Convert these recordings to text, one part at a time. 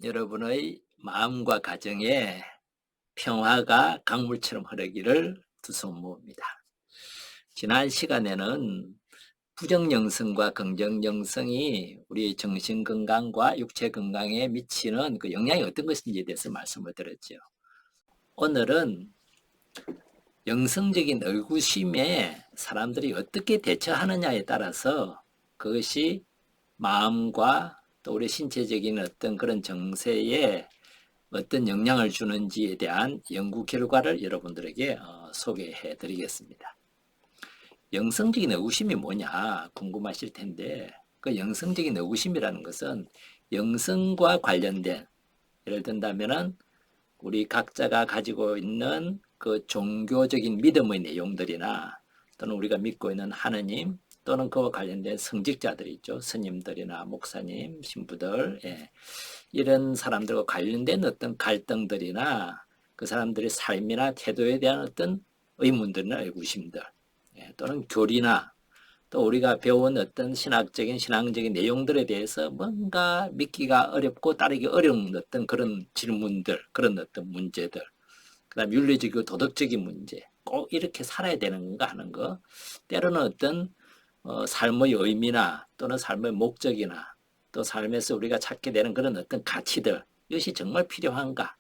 여러분의 마음과 가정에 평화가 강물처럼 흐르기를 두 손 모읍니다. 지난 시간에는 부정영성과 긍정영성이 우리 정신건강과 육체건강에 미치는 그 영향이 어떤 것인지에 대해서 말씀을 드렸죠. 오늘은 영성적인 의구심에 사람들이 어떻게 대처하느냐에 따라서 그것이 마음과 또 우리 신체적인 어떤 그런 정세에 어떤 영향을 주는지에 대한 연구 결과를 여러분들에게 소개해 드리겠습니다. 영성적인 의구심이 뭐냐 궁금하실 텐데, 그 영성적인 의구심이라는 것은 영성과 관련된, 예를 든다면은 우리 각자가 가지고 있는 그 종교적인 믿음의 내용들이나 또는 우리가 믿고 있는 하느님 또는 그와 관련된 성직자들이 있죠. 스님들이나 목사님, 신부들, 이런 사람들과 관련된 어떤 갈등들이나 그 사람들의 삶이나 태도에 대한 어떤 의문들이나 의구심들, 또는 교리나 또 우리가 배운 어떤 신앙적인 내용들에 대해서 뭔가 믿기가 어렵고 따르기 어려운 어떤 그런 질문들, 그런 어떤 문제들, 그다음 윤리적이고 도덕적인 문제, 꼭 이렇게 살아야 되는 건가 하는 거, 때로는 어떤 삶의 의미나 또는 삶의 목적이나 또 삶에서 우리가 찾게 되는 그런 어떤 가치들, 이것이 정말 필요한가,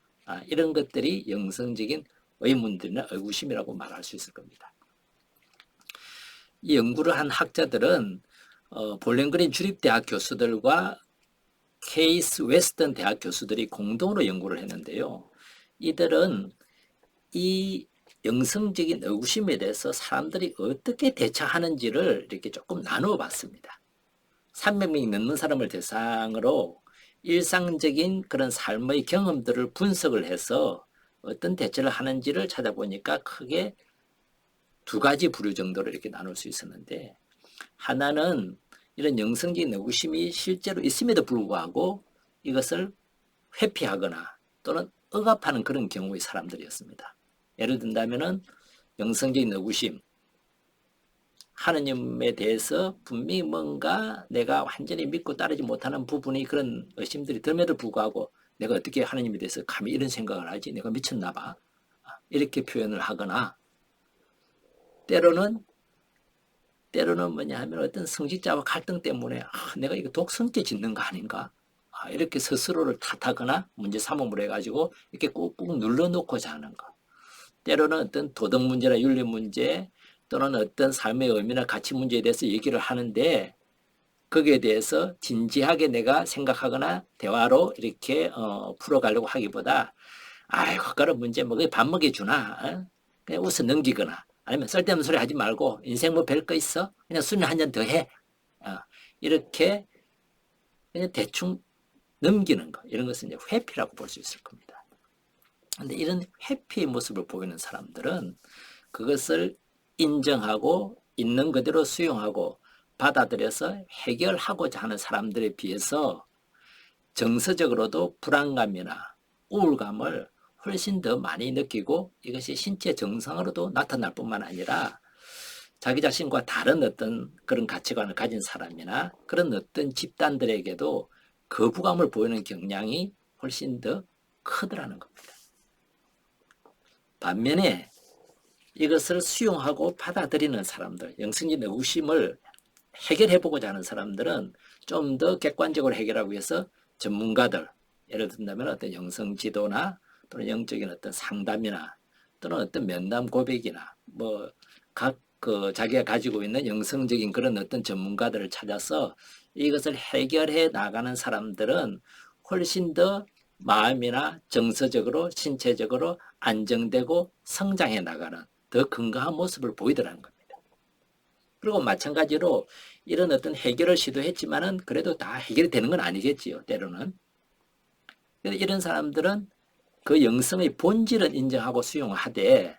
이런 것들이 영성적인 의문들이나 의구심이라고 말할 수 있을 겁니다. 이 연구를 한 학자들은 볼링그린 주립대학 교수들과 케이스 웨스턴 대학 교수들이 공동으로 연구를 했는데요. 이들은 이 영성적인 의구심에 대해서 사람들이 어떻게 대처하는지를 이렇게 조금 나누어 봤습니다. 300명이 넘는 사람을 대상으로 일상적인 그런 삶의 경험들을 분석을 해서 어떤 대처를 하는지를 찾아보니까 크게 두 가지 부류 정도로 이렇게 나눌 수 있었는데, 하나는 이런 영성적인 의구심이 실제로 있음에도 불구하고 이것을 회피하거나 또는 억압하는 그런 경우의 사람들이었습니다. 예를 든다면은 영성적인 의구심, 하느님에 대해서 분명히 뭔가 내가 완전히 믿고 따르지 못하는 부분이 그런 의심들이 덜에도 불구하고 내가 어떻게 하느님에 대해서 감히 이런 생각을 하지? 내가 미쳤나 봐. 이렇게 표현을 하거나, 때로는 뭐냐 하면 어떤 성직자와 갈등 때문에 내가 이거 독성죄 짓는 거 아닌가? 이렇게 스스로를 탓하거나 문제 삼음을 해가지고 이렇게 꾹꾹 눌러놓고자 하는 거. 때로는 어떤 도덕 문제나 윤리 문제 또는 어떤 삶의 의미나 가치 문제에 대해서 얘기를 하는데 거기에 대해서 진지하게 내가 생각하거나 대화로 이렇게 풀어가려고 하기보다 아이고 그런 문제 뭐 밥 먹여주나, 그냥 웃어 넘기거나, 아니면 쓸데없는 소리 하지 말고 인생 뭐 별 거 있어? 그냥 술 한 잔 더 해. 이렇게 그냥 대충 넘기는 거, 이런 것은 이제 회피라고 볼 수 있을 겁니다. 근데 이런 회피의 모습을 보이는 사람들은 그것을 인정하고 있는 그대로 수용하고 받아들여서 해결하고자 하는 사람들에 비해서 정서적으로도 불안감이나 우울감을 훨씬 더 많이 느끼고 이것이 신체 증상으로도 나타날 뿐만 아니라 자기 자신과 다른 어떤 그런 가치관을 가진 사람이나 그런 어떤 집단들에게도 거부감을 보이는 경향이 훨씬 더 크더라는 겁니다. 반면에 이것을 수용하고 받아들이는 사람들, 영성적인 의구심을 해결해보고자 하는 사람들은 좀 더 객관적으로 해결하기 위해서 전문가들, 예를 든다면 어떤 영성 지도나 또는 영적인 어떤 상담이나 또는 어떤 면담 고백이나 뭐 각 그 자기가 가지고 있는 영성적인 그런 어떤 전문가들을 찾아서 이것을 해결해 나가는 사람들은 훨씬 더 마음이나 정서적으로 신체적으로 안정되고 성장해 나가는 더 건강한 모습을 보이더라는 겁니다. 그리고 마찬가지로 이런 어떤 해결을 시도했지만은 그래도 다 해결이 되는 건 아니겠지요, 때로는. 이런 사람들은 그 영성의 본질은 인정하고 수용하되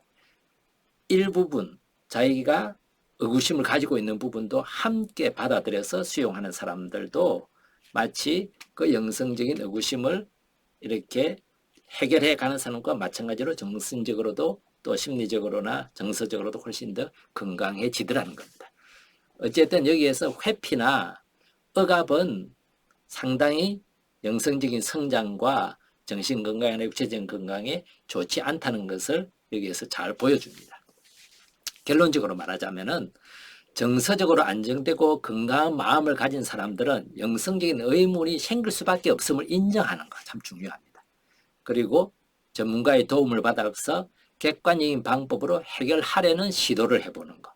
일부분 자기가 의구심을 가지고 있는 부분도 함께 받아들여서 수용하는 사람들도 마치 그 영성적인 의구심을 이렇게 해결해 가는 사람과 마찬가지로 정신적으로도 또 심리적으로나 정서적으로도 훨씬 더 건강해지더라는 겁니다. 어쨌든 여기에서 회피나 억압은 상당히 영성적인 성장과 정신 건강이나 육체적인 건강에 좋지 않다는 것을 여기에서 잘 보여줍니다. 결론적으로 말하자면은 정서적으로 안정되고 건강한 마음을 가진 사람들은 영성적인 의문이 생길 수밖에 없음을 인정하는 거 참 중요합니다. 그리고 전문가의 도움을 받아서 객관적인 방법으로 해결하려는 시도를 해보는 거.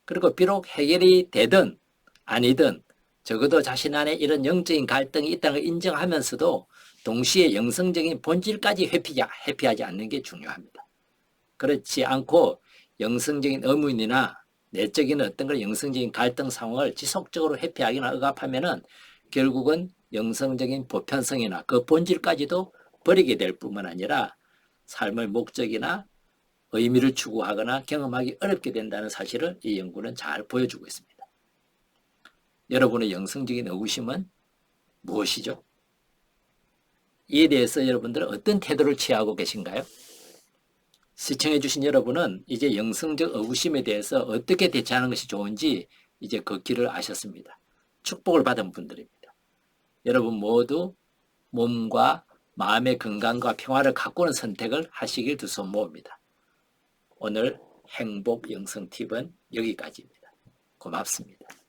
그리고 비록 해결이 되든 아니든 적어도 자신 안에 이런 영적인 갈등이 있다는 걸 인정하면서도 동시에 영성적인 본질까지 회피하지 않는 게 중요합니다. 그렇지 않고 영성적인 의문이나 내적인 어떤 걸 영성적인 갈등 상황을 지속적으로 회피하거나 억압하면은 결국은 영성적인 보편성이나 그 본질까지도 버리게 될 뿐만 아니라 삶의 목적이나 의미를 추구하거나 경험하기 어렵게 된다는 사실을 이 연구는 잘 보여주고 있습니다. 여러분의 영성적인 의구심은 무엇이죠? 이에 대해서 여러분들은 어떤 태도를 취하고 계신가요? 시청해 주신 여러분은 이제 영성적 의구심에 대해서 어떻게 대처하는 것이 좋은지 이제 그 길을 아셨습니다. 축복을 받은 분들입니다. 여러분 모두 몸과 마음의 건강과 평화를 가꾸는 선택을 하시길 두 손 모읍니다. 오늘 행복 영성 팁은 여기까지입니다. 고맙습니다.